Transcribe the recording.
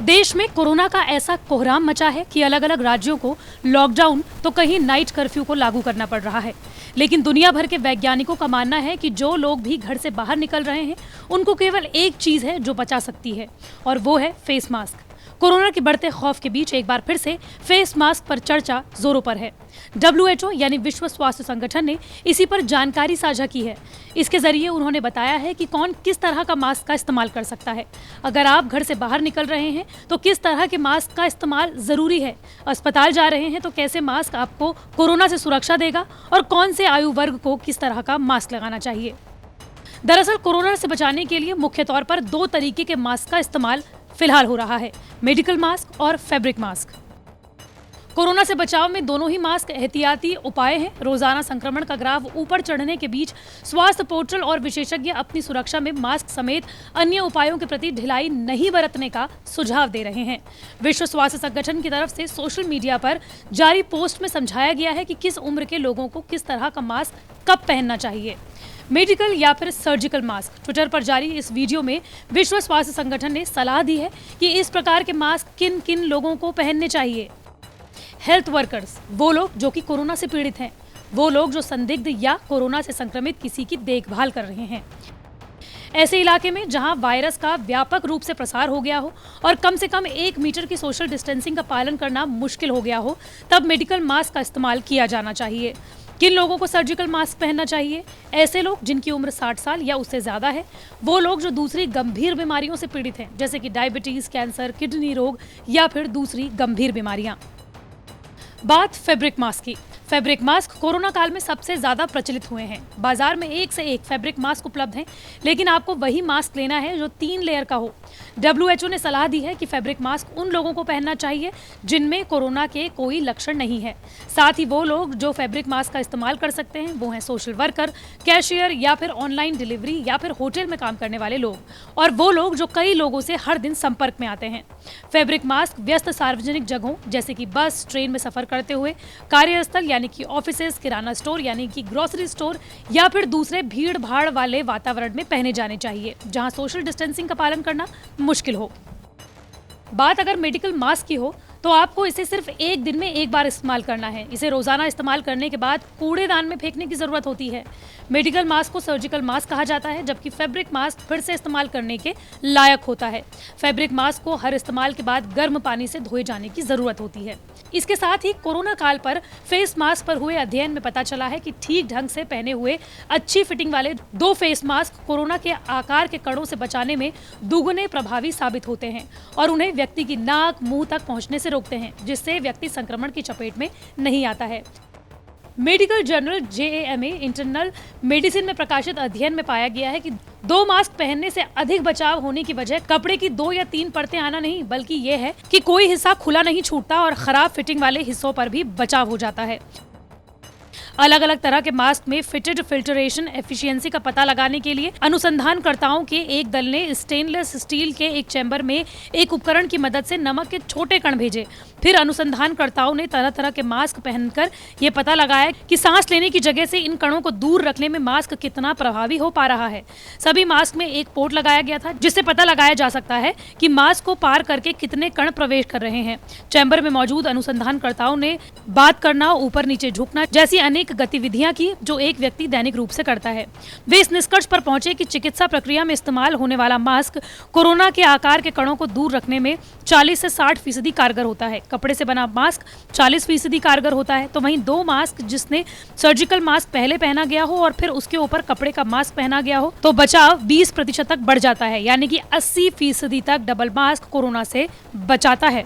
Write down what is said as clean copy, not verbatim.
देश में कोरोना का ऐसा कोहराम मचा है कि अलग अलग राज्यों को लॉकडाउन तो कहीं नाइट कर्फ्यू को लागू करना पड़ रहा है। लेकिन दुनिया भर के वैज्ञानिकों का मानना है कि जो लोग भी घर से बाहर निकल रहे हैं उनको केवल एक चीज है जो बचा सकती है, और वो है फेस मास्क। कोरोना के बढ़ते खौफ के बीच एक बार फिर से फेस मास्क पर चर्चा जोरों पर है। WHO यानी विश्व स्वास्थ्य संगठन ने इसी पर जानकारी साझा की है। इसके जरिए उन्होंने बताया है कि कौन किस तरह का मास्क का इस्तेमाल कर सकता है। अगर आप घर से बाहर निकल रहे हैं तो किस तरह के मास्क का इस्तेमाल जरूरी है, अस्पताल जा रहे हैं तो कैसे मास्क आपको कोरोना से सुरक्षा देगा, और कौन से आयु वर्ग को किस तरह का मास्क लगाना चाहिए। दरअसल कोरोना से बचाने के लिए मुख्य तौर पर दो तरीके के मास्क का इस्तेमाल फिलहाल हो रहा है, मेडिकल मास्क और फैब्रिक मास्क। कोरोना से बचाव में दोनों ही मास्क एहतियाती उपाय हैं। रोजाना संक्रमण का ग्राफ ऊपर चढ़ने के बीच स्वास्थ्य पोर्टल और विशेषज्ञ अपनी सुरक्षा में मास्क समेत अन्य उपायों के प्रति ढिलाई नहीं बरतने का सुझाव दे रहे हैं। विश्व स्वास्थ्य संगठन की तरफ से सोशल मीडिया पर जारी पोस्ट में समझाया गया है कि किस उम्र के लोगों को किस तरह का मास्क कब पहनना चाहिए, मेडिकल या फिर सर्जिकल मास्क। ट्विटर पर जारी इस वीडियो में विश्व स्वास्थ्य संगठन ने सलाह दी है कि इस प्रकार के मास्क किन किन लोगों को पहनने चाहिए। हेल्थ वर्कर्स, वो लोग जो कि कोरोना से पीड़ित हैं, वो लोग जो संदिग्ध या कोरोना से संक्रमित किसी की देखभाल कर रहे हैं। ऐसे इलाके में जहां वायरस का व्यापक रूप से प्रसार हो गया हो और कम से कम 1 मीटर की सोशल डिस्टेंसिंग का पालन करना मुश्किल हो गया हो, तब मेडिकल मास्क का इस्तेमाल किया जाना चाहिए। किन लोगों को सर्जिकल मास्क पहनना चाहिए? ऐसे लोग जिनकी उम्र 60 साल या उससे ज़्यादा है, वो लोग जो दूसरी गंभीर बीमारियों से पीड़ित हैं, जैसे कि डायबिटीज़, कैंसर, किडनी रोग या फिर दूसरी गंभीर बीमारियां। बात फैब्रिक मास्क की। फैब्रिक मास्क कोरोना काल में सबसे ज्यादा प्रचलित हुए हैं। बाजार में एक से एक फैब्रिक मास्क उपलब्ध हैं, लेकिन आपको वही मास्क लेना है जो 3 लेयर का हो। WHO ने सलाह दी है कि फैब्रिक मास्क उन लोगों को पहनना चाहिए जिनमें कोरोना के कोई लक्षण नहीं है। साथ ही वो लोग जो फैब्रिक मास्क का इस्तेमाल कर सकते हैं वो हैं सोशल वर्कर, कैशियर या फिर ऑनलाइन डिलीवरी या फिर होटल में काम करने वाले लोग, और वो लोग जो कई लोगों से हर दिन संपर्क में आते हैं। फैब्रिक मास्क व्यस्त सार्वजनिक जगहों जैसे कि बस, ट्रेन में सफर करते हुए, कार्यस्थल यानी कि ऑफिसेज, किराना स्टोर यानी कि ग्रोसरी स्टोर या फिर दूसरे भीड़ भाड़ वाले वातावरण में पहने जाने चाहिए जहां सोशल डिस्टेंसिंग का पालन करना मुश्किल हो। बात अगर मेडिकल मास्क की हो तो आपको इसे सिर्फ एक दिन में एक बार इस्तेमाल करना है। इसे रोजाना इस्तेमाल करने के बाद कूड़ेदान में फेंकने की जरूरत होती है। मेडिकल मास्क को सर्जिकल मास्क कहा जाता है, जबकि फैब्रिक मास्क फिर से इस्तेमाल करने के लायक होता है। फैब्रिक मास्क को हर इस्तेमाल के बाद गर्म पानी से धोए जाने की जरूरत होती है। इसके साथ ही कोरोना काल पर फेस मास्क पर हुए अध्ययन में पता चला है कि ठीक ढंग से पहने हुए अच्छी फिटिंग वाले 2 फेस मास्क कोरोना के आकार के कणों से बचाने में दुगने प्रभावी साबित होते हैं और उन्हें व्यक्ति की नाक, मुंह तक पहुंचने से रोकते हैं, जिससे व्यक्ति संक्रमण की चपेट में नहीं आता है। Medical journal JAMA internal medicine में प्रकाशित अध्ययन में पाया गया है कि 2 मास्क पहनने से अधिक बचाव होने की वजह कपड़े की 2 या 3 परतें आना नहीं, बल्कि ये है कि कोई हिस्सा खुला नहीं छूटता और खराब फिटिंग वाले हिस्सों पर भी बचाव हो जाता है। अलग अलग तरह के मास्क में फिटेड फिल्टरेशन एफिशिएंसी का पता लगाने के लिए अनुसंधानकर्ताओं के एक दल ने स्टेनलेस स्टील के एक चैम्बर में एक उपकरण की मदद से नमक के छोटे कण भेजे। फिर अनुसंधानकर्ताओं ने तरह तरह के मास्क पहनकर ये पता लगाया कि सांस लेने की जगह से इन कणों को दूर रखने में मास्क कितना प्रभावी हो पा रहा है। सभी मास्क में एक पोर्ट लगाया गया था जिससे पता लगाया जा सकता है कि मास्क को पार करके कितने कण प्रवेश कर रहे हैं। चैम्बर में मौजूद अनुसंधानकर्ताओं ने बात करना, ऊपर नीचे झुकना जैसी अनेक गतिविधियां की जो एक व्यक्ति दैनिक रूप से करता है। वे इस निष्कर्ष पर पहुंचे कि चिकित्सा प्रक्रिया में इस्तेमाल होने वाला मास्क कोरोना के आकार के कणों को दूर रखने में 40 से 60% कारगर होता है। कपड़े से बना मास्क 40% कारगर होता है, तो वहीं 2 मास्क जिसने सर्जिकल मास्क पहले पहना गया हो और फिर उसके ऊपर कपड़े का मास्क पहना गया हो तो बचाव 20% तक बढ़ जाता है, यानी कि 80% तक डबल मास्क कोरोना से बचाता है।